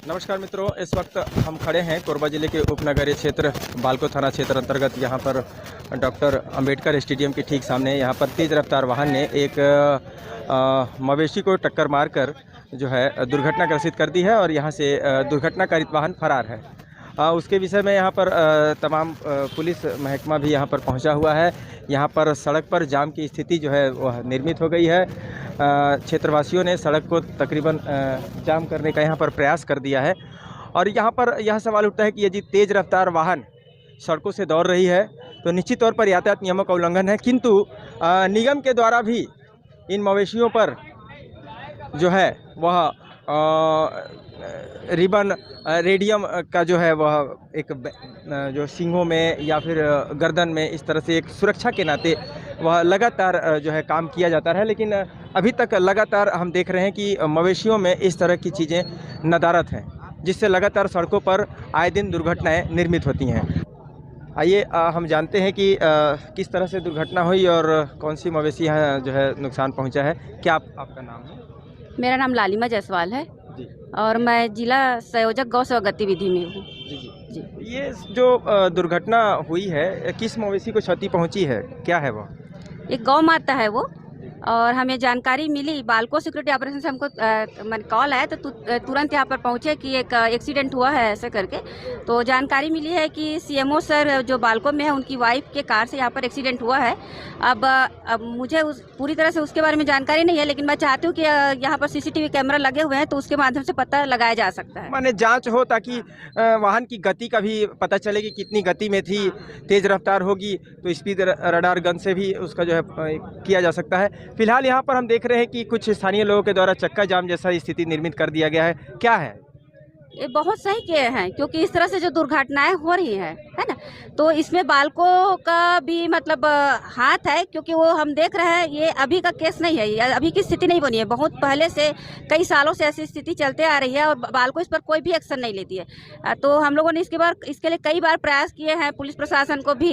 नमस्कार मित्रों, इस वक्त हम खड़े हैं कोरबा जिले के उपनगरीय क्षेत्र बालको थाना क्षेत्र अंतर्गत। यहाँ पर डॉक्टर अंबेडकर स्टेडियम के ठीक सामने यहाँ पर तेज़ रफ्तार वाहन ने एक मवेशी को टक्कर मारकर जो है दुर्घटनाग्रसित कर दी है और यहाँ से दुर्घटनाकारित वाहन फरार है। उसके विषय में यहाँ पर तमाम पुलिस महकमा भी यहाँ पर पहुँचा हुआ है। यहाँ पर सड़क पर जाम की स्थिति जो है वह निर्मित हो गई है। क्षेत्रवासियों ने सड़क को तकरीबन जाम करने का यहाँ पर प्रयास कर दिया है और यहाँ पर यह सवाल उठता है कि यदि तेज़ रफ्तार वाहन सड़कों से दौड़ रही है तो निश्चित तौर पर यातायात नियमों का उल्लंघन है, किंतु निगम के द्वारा भी इन मवेशियों पर जो है वह रिबन रेडियम का जो है वह एक जो सींगों में या फिर गर्दन में इस तरह से एक सुरक्षा के नाते वह लगातार जो है काम किया जाता है। लेकिन अभी तक लगातार हम देख रहे हैं कि मवेशियों में इस तरह की चीज़ें नदारत हैं, जिससे लगातार सड़कों पर आए दिन दुर्घटनाएं निर्मित होती हैं। आइए हम जानते हैं कि किस तरह से दुर्घटना हुई और कौन सी मवेशी यहाँ जो है नुकसान पहुँचा है। क्या आपका नाम है? मेरा नाम लालिमा जायसवाल है जी। और मैं जिला संयोजक गौ सेवा गतिविधि में हूँ। जी। ये जो दुर्घटना हुई है, किस मवेशी को क्षति पहुंची है, क्या है वो? एक गौ माता है वो, और हमें जानकारी मिली बालको सिक्योरिटी ऑपरेशन से, हमको कॉल आया तो तुरंत यहाँ पर पहुँचे कि एक एक्सीडेंट हुआ है ऐसे करके। तो जानकारी मिली है कि सीएमओ सर जो बालको में है उनकी वाइफ के कार से यहाँ पर एक्सीडेंट हुआ है। अब मुझे पूरी तरह से उसके बारे में जानकारी नहीं है, लेकिन मैं चाहती हूँ कि यहाँ पर सीसीटीवी कैमरा लगे हुए हैं तो उसके माध्यम से पता लगाया जा सकता है। माने जांच हो ताकि वाहन की गति का भी पता चले कि कितनी गति में थी। तेज़ रफ्तार होगी तो स्पीड रडार गन से भी उसका जो है किया जा सकता है। फिलहाल यहाँ पर हम देख रहे हैं कि कुछ स्थानीय लोगों के द्वारा चक्का जाम जैसा स्थिति निर्मित कर दिया गया है। क्या है ये? बहुत सही किए हैं, क्योंकि इस तरह से जो दुर्घटनाएं हो रही है ना, तो इसमें बालको का भी मतलब हाथ है, क्योंकि वो हम देख रहे हैं ये अभी का केस नहीं है, ये अभी की स्थिति नहीं बनी है। बहुत पहले से कई सालों से ऐसी स्थिति चलते आ रही है और बालको इस पर कोई भी एक्शन नहीं लेती है। तो हम लोगों ने इसके लिए कई बार प्रयास किए हैं, पुलिस प्रशासन को भी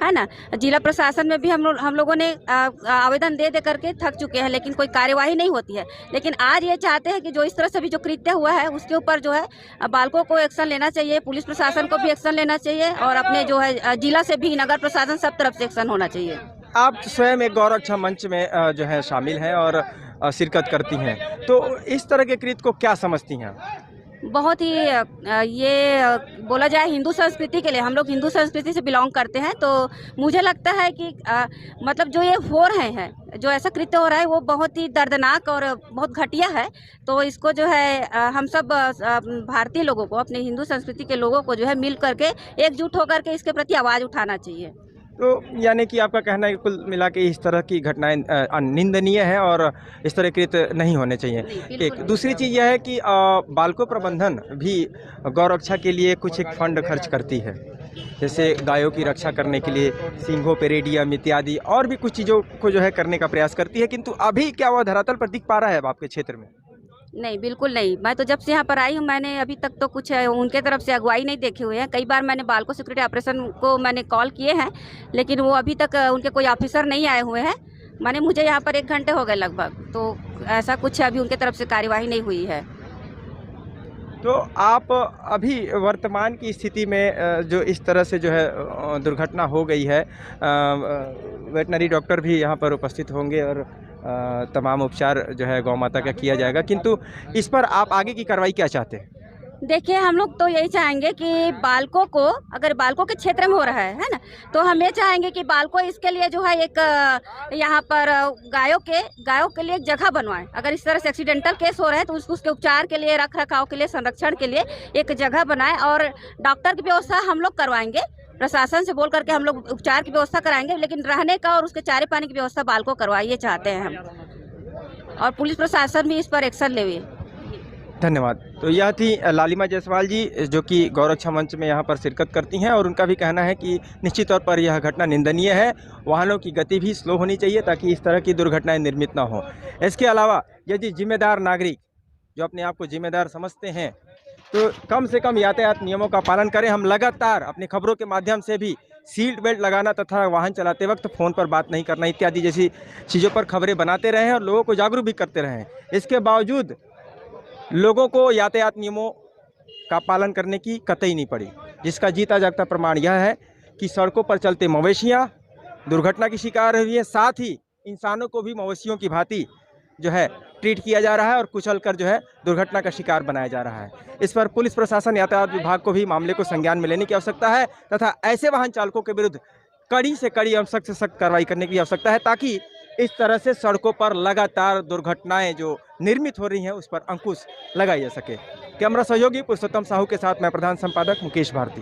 है ना, जिला प्रशासन में भी हम लोगों ने आवेदन दे करके थक चुके हैं, लेकिन कोई कार्यवाही नहीं होती है। लेकिन आज ये चाहते हैं कि जो इस तरह से भी जो कृत्य हुआ है उसके ऊपर जो है बालको को एक्शन लेना चाहिए, पुलिस प्रशासन को भी एक्शन लेना चाहिए और अपने जो है जिला से भी नगर प्रशासन सब तरफ से एक्शन होना चाहिए। आप स्वयं एक गौ रक्षा मंच में जो है शामिल हैं और शिरकत करती हैं, तो इस तरह के कृत्य को क्या समझती हैं? बहुत ही ये बोला जाए हिंदू संस्कृति के लिए, हम लोग हिंदू संस्कृति से बिलोंग करते हैं, तो मुझे लगता है कि मतलब जो ये हो रहे हैं, जो ऐसा कृत्य हो रहा है वो बहुत ही दर्दनाक और बहुत घटिया है। तो इसको जो है हम सब भारतीय लोगों को, अपने हिंदू संस्कृति के लोगों को जो है मिल करके एकजुट होकर के इसके प्रति आवाज़ उठाना चाहिए। तो यानी कि आपका कहना है कि कुल मिला के इस तरह की घटनाएं निंदनीय है और इस तरह कृत्य नहीं होने चाहिए। एक दूसरी चीज़ यह है कि बालको प्रबंधन भी गौ रक्षा के लिए कुछ एक फंड खर्च करती है, जैसे गायों की रक्षा करने के लिए सींगों पे रेडियम इत्यादि और भी कुछ चीज़ों को जो है करने का प्रयास करती है, किंतु अभी क्या वह धरातल पर दिख पा रहा है आपके क्षेत्र में? नहीं, बिल्कुल नहीं। मैं तो जब से यहाँ पर आई हूँ मैंने अभी तक तो कुछ उनके तरफ से अगुवाई नहीं देखे हुए हैं। कई बार मैंने बालको सिक्योरिटी ऑपरेशन को मैंने कॉल किए हैं, लेकिन वो अभी तक उनके कोई ऑफिसर नहीं आए हुए हैं। माने मुझे यहाँ पर 1 घंटे हो गए लगभग, तो ऐसा कुछ अभी उनके तरफ से कार्यवाही नहीं हुई है। तो आप अभी वर्तमान की स्थिति में जो इस तरह से जो है दुर्घटना हो गई है, वेटनरी डॉक्टर भी यहाँ पर उपस्थित होंगे और तमाम उपचार जो है गौ माता का किया जाएगा, किंतु इस पर आप आगे की कार्रवाई क्या चाहते हैं? देखिए, हम लोग तो यही चाहेंगे कि बालको को, अगर बालको के क्षेत्र में हो रहा है ना, तो हम ये चाहेंगे कि बालको इसके लिए जो है एक यहाँ पर गायों के लिए एक जगह बनवाएं। अगर इस तरह से एक्सीडेंटल केस हो रहा है तो उसके उपचार के लिए, रख रखाव के लिए, संरक्षण के लिए एक जगह बनाएं और डॉक्टर की व्यवस्था हम लोग करवाएंगे। प्रशासन से बोल करके हम लोग उपचार की व्यवस्था कराएंगे, लेकिन रहने का और उसके चारे पानी की व्यवस्था बालको करवाइए चाहते हैं हम, और पुलिस प्रशासन भी इस पर एक्शन लेवे। धन्यवाद। तो यह थी लालिमा जायसवाल जी, जो कि गौरक्षा मंच में यहाँ पर शिरकत करती हैं, और उनका भी कहना है कि निश्चित तौर पर यह घटना निंदनीय है। वाहनों की गति भी स्लो होनी चाहिए ताकि इस तरह की दुर्घटनाएं निर्मित ना हो। इसके अलावा यदि जिम्मेदार नागरिक जो अपने आप को जिम्मेदार समझते हैं तो कम से कम यातायात नियमों का पालन करें। हम लगातार अपनी खबरों के माध्यम से भी सीट बेल्ट लगाना तथा वाहन चलाते वक्त फ़ोन पर बात नहीं करना इत्यादि जैसी चीज़ों पर खबरें बनाते रहे हैं और लोगों को जागरूक भी करते रहे हैं। इसके बावजूद लोगों को यातायात नियमों का पालन करने की कतई नहीं पड़ी, जिसका जीता जागता प्रमाण यह है कि सड़कों पर चलते मवेशियां दुर्घटना की शिकार हुई है, साथ ही इंसानों को भी मवेशियों की भांति जो है ट्रीट किया जा रहा है और कुचल कर जो है दुर्घटना का शिकार बनाया जा रहा है। इस पर पुलिस प्रशासन, यातायात विभाग को भी मामले को संज्ञान में लेने की आवश्यकता है तथा ऐसे वाहन चालकों के विरुद्ध कड़ी से कड़ी और सख्त से सख्त कार्रवाई करने की आवश्यकता है, ताकि इस तरह से सड़कों पर लगातार दुर्घटनाएं जो निर्मित हो रही हैं उस पर अंकुश लगाई जा सके। कैमरा सहयोगी पुरुषोत्तम साहू के साथ मैं प्रधान संपादक मुकेश भारती।